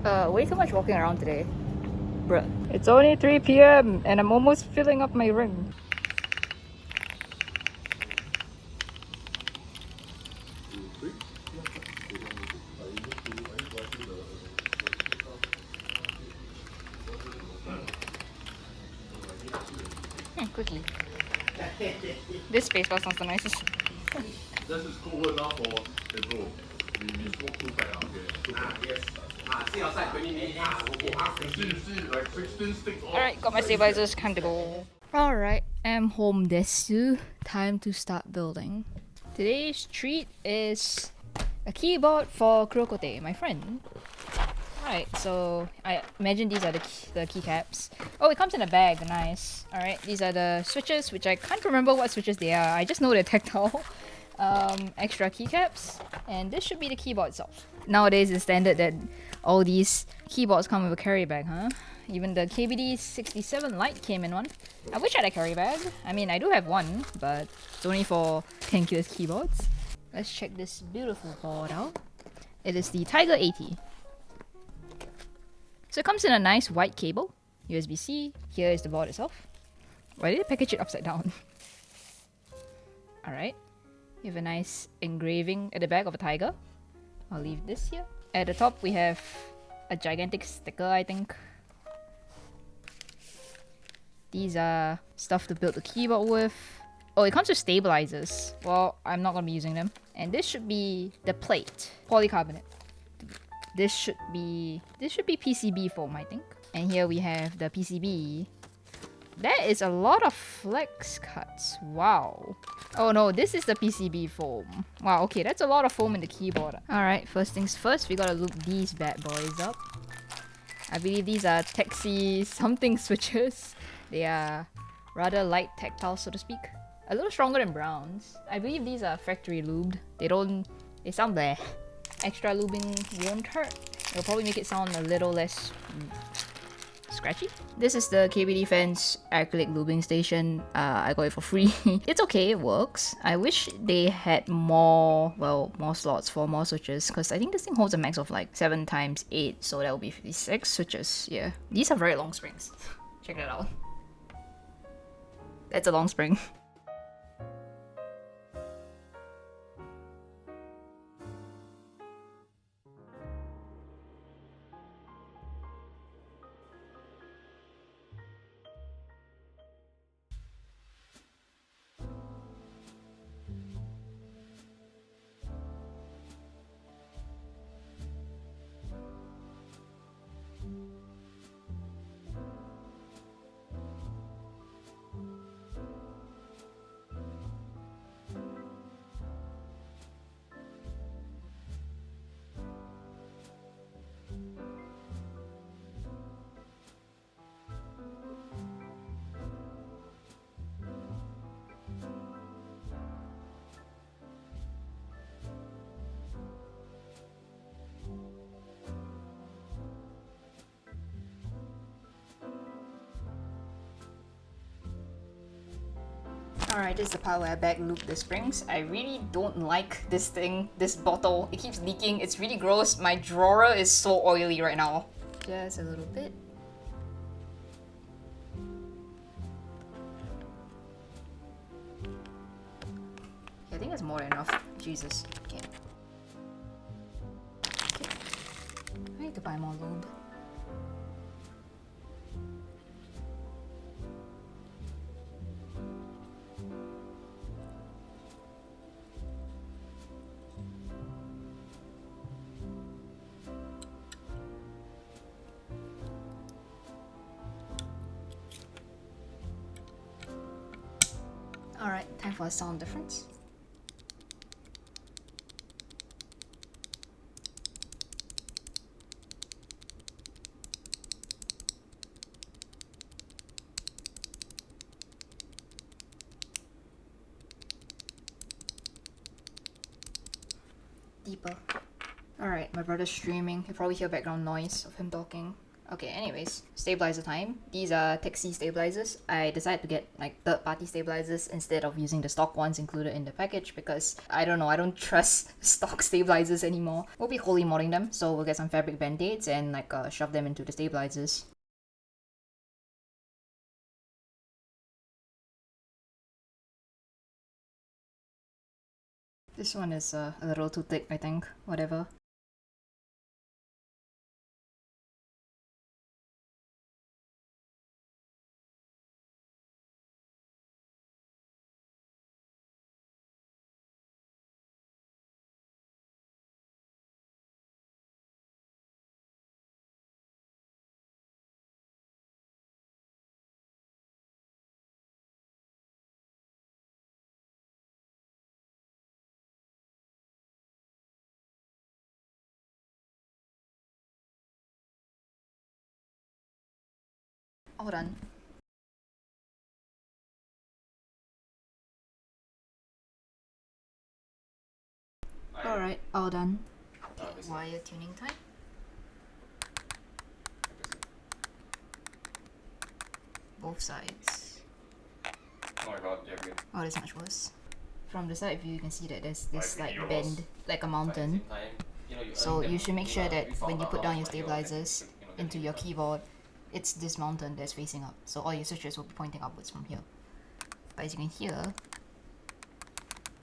Way too much walking around today. Bruh. It's only 3 p.m. and I'm almost filling up my ring. Quickly. This space was not the nicest. This is cool enough for the bro. We smoke too bad out here. Yes. See outside 20 minutes. You see like 16 sticks. Alright, got my stabilizers, time to go. Alright, I'm home desu. Time to start building. Today's treat is a keyboard for Kurokote, my friend. Alright, so I imagine these are the keycaps. Oh, it comes in a bag, nice. Alright, these are the switches, which I can't remember what switches they are. I just know they're tactile. Extra keycaps, and this should be the keyboard itself. Nowadays it's standard that all these keyboards come with a carry bag, huh? Even the KBD 67 Lite came in one. I wish I had a carry bag. I mean, I do have one, but it's only for tankless keyboards. Let's check this beautiful board out. It is the Tiger 80. So it comes in a nice white cable, USB-C. Here is the board itself. Why did they package it upside down? Alright. You have a nice engraving at the back of a tiger. I'll leave this here. At the top we have a gigantic sticker, I think. These are stuff to build the keyboard with. Oh, it comes with stabilizers. Well, I'm not gonna be using them. And this should be the plate. Polycarbonate. This should be PCB foam, I think. And here we have the PCB. That is a lot of flex cuts. Wow. Oh no, this is the PCB foam. Wow, okay, that's a lot of foam in the keyboard. Alright, first things first, we gotta loop these bad boys up. I believe these are tecsee something switches. They are rather light tactile, so to speak. A little stronger than browns. I believe these are factory lubed. They sound bleh. Extra lubing won't hurt. It'll probably make it sound a little less scratchy. This is the KBD Fans acrylic lubing station. I got it for free. It's okay, it works. I wish they had more slots for more switches, because I think this thing holds a max of like 7 times 8, so that would be 56 switches. Yeah, these are very long springs. Check that out. That's a long spring. Alright, this is the part where I back loop the springs. I really don't like this thing, this bottle. It keeps leaking, it's really gross. My drawer is so oily right now. Just a little bit. I think that's more than enough. Jesus. Okay. I need to buy more lube. Alright, time for a sound difference. Deeper. Alright, my brother's streaming. You'll probably hear background noise of him talking. Okay, anyways, stabilizer time. These are tecsee stabilizers. I decided to get like third-party stabilizers instead of using the stock ones included in the package because I don't know, I don't trust stock stabilizers anymore. We'll be holy modding them, so we'll get some fabric band-aids and like shove them into the stabilizers. This one is a little too thick, I think. Whatever. All done. Alright, all done. Okay, wire tuning time. Both sides. Oh my god, yeah, good. Oh, that's much worse. From the side view, you can see that there's this like bend, like a mountain. So you should make sure that when you put down your stabilizers into your keyboard, it's this mountain that's facing up. So all your switches will be pointing upwards from here. But as you can hear,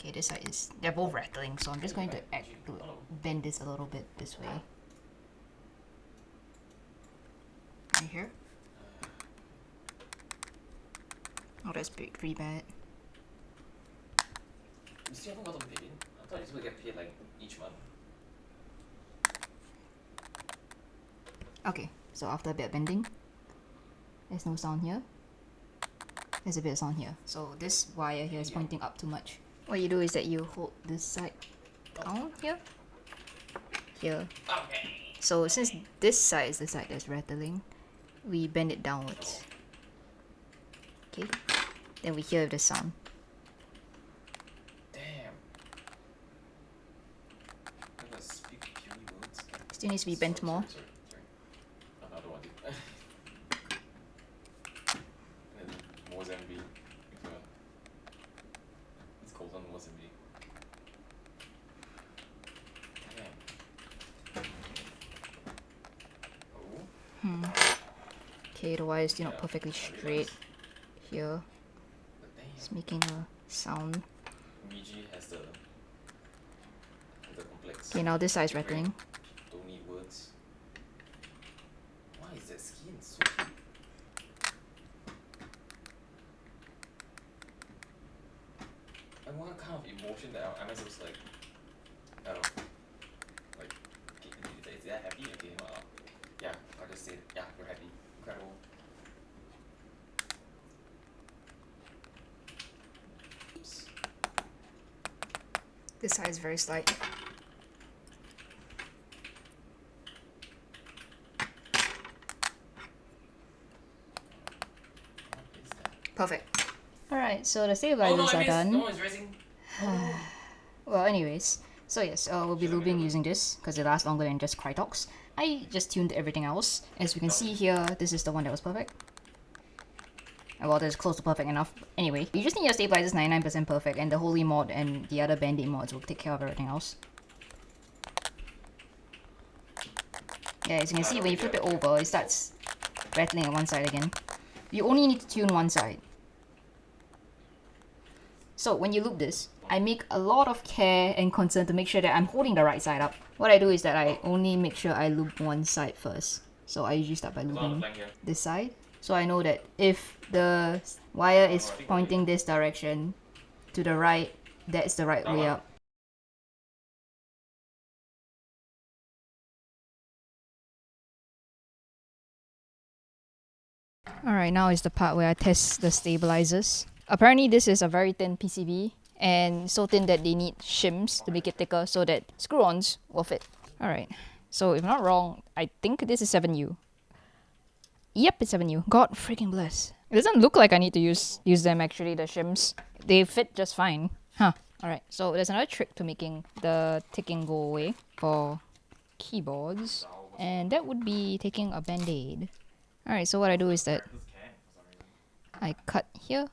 okay, this side is, they're both rattling, so I'm just going to bend this a little bit this way. Right here. Oh, that's pretty bad. You still haven't gotten paid? I thought you supposed to get paid like each month. Okay, so after a bit of bending, there's no sound here. There's a bit of sound here. So this wire here is pointing up too much. What you do is that you hold this side down here. Here. Okay. So since this side is the side that's rattling, we bend it downwards. Okay. Then we hear the sound. Damn. I'm gonna speak puny words. Still needs to be bent more. Sorry. Another one. And then Mozambique. It's called on Mozambique. Damn. Oh. Okay, the wire is still not perfectly straight here. But damn. It's making a sound. Miji has the complex. Okay, now this side is rattling. Don't need words. Why is that skin so cute? And what kind of emotion that am I supposed to like? I don't know. Like, is that happy? Okay, yeah, I'll just say it. Yeah, you're happy. Incredible. Oops. This side is very slight. What is that? Perfect. Alright, so the Oh stabilizers no, I are missed. done. No one's racing. Well, anyways, so yes, we'll be lubing using this because it lasts longer than just Crytox. I just tuned everything else. As you can see here, this is the one that was perfect. Well, that's close to perfect enough. Anyway, you just need your stabilizers 99% perfect, and the Holy mod and the other Band-Aid mods will take care of everything else. Yeah, as you can see, when you flip it over, it starts rattling on one side again. You only need to tune one side. So when you loop this, I make a lot of care and concern to make sure that I'm holding the right side up. What I do is that I only make sure I loop one side first. So I usually start by looping this side. So I know that if the wire is pointing this direction to the right, that's the right way up. Alright, now is the part where I test the stabilizers. Apparently this is a very thin PCB and so thin that they need shims to make it thicker so that screw-ons will fit. Alright, so if I'm not wrong, I think this is 7U. Yep, it's 7U. God freaking bless. It doesn't look like I need to use them actually, the shims. They fit just fine. Huh. Alright, so there's another trick to making the ticking go away for keyboards. And that would be taking a band-aid. Alright, so what I do is that I cut here.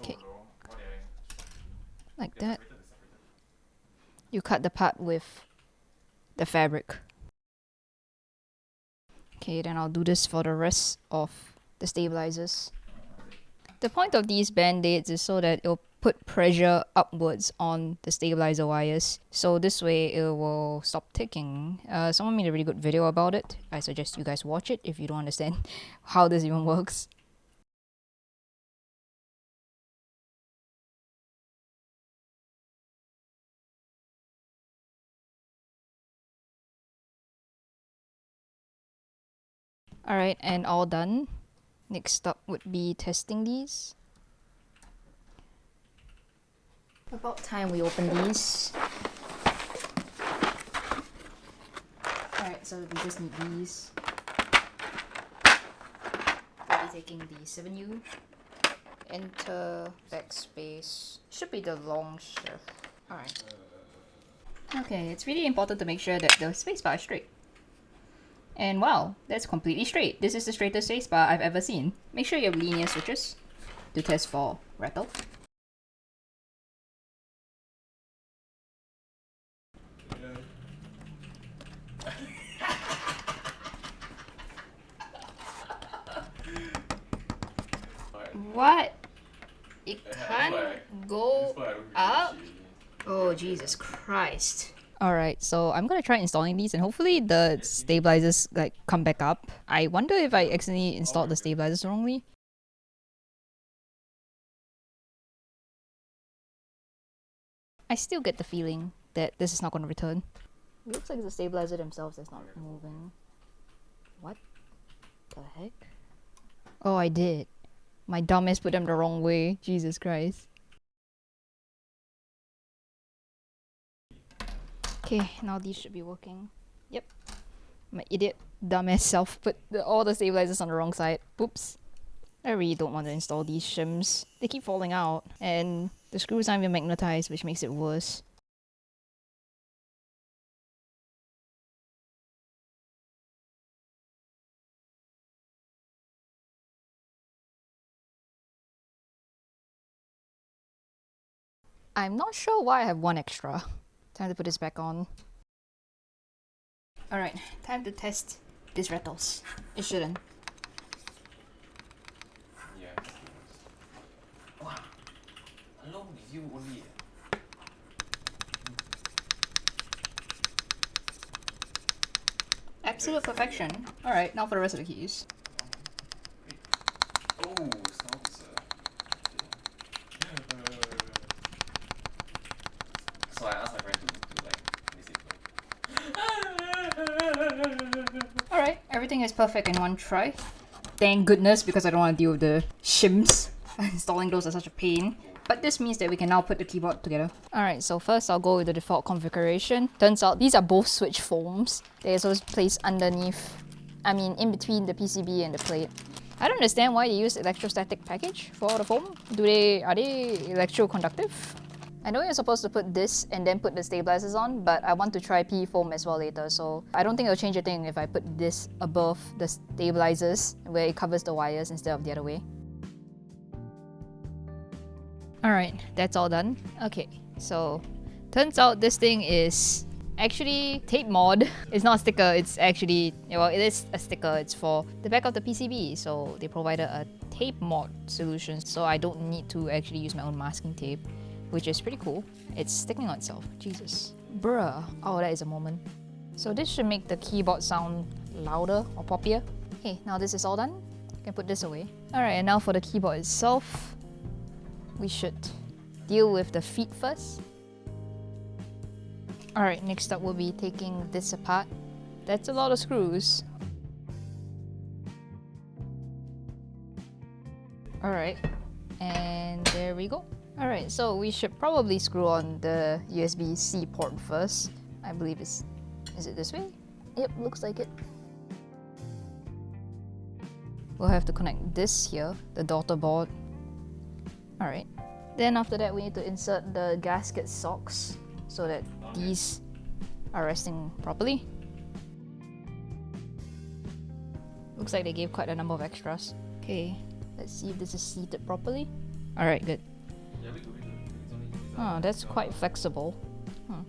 Okay. Like that. You cut the part with the fabric. Okay, then I'll do this for the rest of the stabilizers. The point of these band-aids is so that it'll put pressure upwards on the stabilizer wires. So this way it will stop ticking. Someone made a really good video about it. I suggest you guys watch it if you don't understand how this even works. Alright, and all done. Next up would be testing these. About time we open these. Alright, so we just need these. We'll be taking the 7U. Enter backspace. Should be the long shift. Alright. Okay, it's really important to make sure that the spacebar is straight. And wow, that's completely straight. This is the straightest spacebar I've ever seen. Make sure you have linear switches to test for rattle. What? It can't go up? Oh, Jesus Christ. Alright, so I'm gonna try installing these and hopefully the stabilizers like come back up. I wonder if I accidentally installed the stabilizers wrongly. I still get the feeling that this is not gonna return. It looks like the stabilizer themselves is not moving. What the heck? Oh, I did. My dumbass put them the wrong way. Jesus Christ. Okay, now these should be working. Yep. My idiot dumbass self put all the stabilizers on the wrong side. Oops. I really don't want to install these shims. They keep falling out, and the screws aren't even magnetized, which makes it worse. I'm not sure why I have one extra. Time to put this back on. Alright, time to test these rattles. It shouldn't. Yeah. Wow. Hello, you only. Absolute perfection. Alright, now for the rest of the keys. Oh, sounds. So I asked my friend to like Alright, everything is perfect in one try. Thank goodness, because I don't want to deal with the shims. Installing those is such a pain. But this means that we can now put the keyboard together. Alright, so first I'll go with the default configuration. Turns out these are both switch foams. They're also placed underneath, in between the PCB and the plate. I don't understand why they use electrostatic package for the foam. Are they electroconductive? I know you're supposed to put this and then put the stabilizers on, but I want to try PE foam as well later, so I don't think it'll change a thing if I put this above the stabilizers where it covers the wires instead of the other way. Alright, that's all done. Okay, so turns out this thing is actually tape mod. It's not a sticker, it's actually, well, it is a sticker. It's for the back of the PCB, so they provided a tape mod solution, so I don't need to actually use my own masking tape, which is pretty cool. It's sticking on itself. Jesus. Bruh. Oh, that is a moment. So this should make the keyboard sound louder or poppier. Okay, now this is all done. You can put this away. Alright, and now for the keyboard itself, we should deal with the feet first. Alright, next up we'll be taking this apart. That's a lot of screws. Alright, and there we go. Alright, so we should probably screw on the USB-C port first. I believe is it this way? Yep, looks like it. We'll have to connect this here, the daughter board. Alright. Then after that we need to insert the gasket socks. so that these are resting properly. Looks like they gave quite a number of extras. Okay, let's see if this is seated properly. Alright, good. Yeah, we do. It's only Oh, that's quite flexible. Huh.